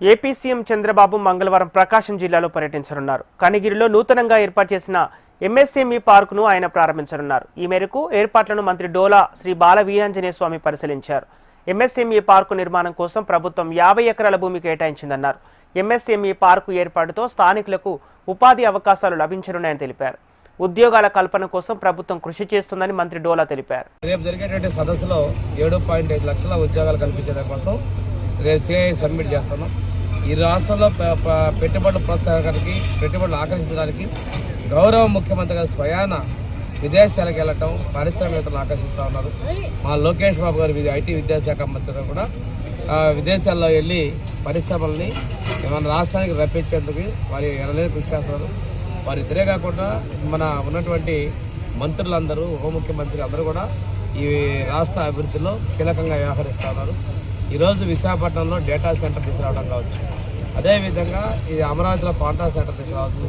AP CM Chandrababu మంగళవారం ప్రకాశం జిల్లాలో పర్యటించనున్నారు. కనిగిరిలో నూతనంగా ఏర్పాటు చేసిన ఎంఎస్ఎంఈ పార్కును ఆయన ప్రారంభించనున్నారు. ఈ మేరకు ఏర్పాట్లను మంత్రి డోలా శ్రీ బాల వీరాంజనేయ స్వామి పరిశీలించారు. ఎంఎస్ఎంఈ పార్కు నిర్మాణం కోసం ప్రభుత్వం 50 ఎకరాల భూమి కేటాయించిందన్నారు. ఎంఎస్ఎంఈ పార్కు ఏర్పాటుతో స్థానికులకు ఉపాధి అవకాశాలు లభించనున్నాయని తెలిపారు. ఉద్యోగాల కల్పన కోసం ప్రభుత్వం కృషి చేస్తుందని మంత్రి డోలా తెలిపారు. రేపు జరిగేటువంటి సదస్సులో 7.5 లక్షల ఉద్యోగాలు కల్పించడం కోసం రేపు సిఐ సబ్మిట్ చేస్తున్నాం. ఈ రాష్ట్రంలో పెట్టుబడుల ప్రోత్సాహకానికి, పెట్టుబడులు ఆకర్షించడానికి గౌరవ ముఖ్యమంత్రి గారు స్వయాన విదేశాలకు వెళ్ళటం పారిశ్రామికవేత్తలను ఆకర్షిస్తూ ఉన్నారు. మా లోకేష్ బాబు గారు ఐటీ విద్యాశాఖ మంత్రి కూడా విదేశాల్లో వెళ్ళి పరిశ్రమల్ని మన రాష్ట్రానికి రప్పించేందుకు వారి ఎనలేని కృషి చేస్తున్నారు. వారిద్దరే కాకుండా మన ఉన్నటువంటి మంత్రులందరూ, ఉప ముఖ్యమంత్రి అందరూ కూడా ఈ రాష్ట్ర అభివృద్ధిలో కీలకంగా వ్యవహరిస్తూ ఉన్నారు. ఈరోజు విశాఖపట్నంలో డేటా సెంటర్ తీసుకురావడం కావచ్చు, అదేవిధంగా ఇది అమరావతిలో క్వాంటా సెంటర్ తీసుకురావచ్చు.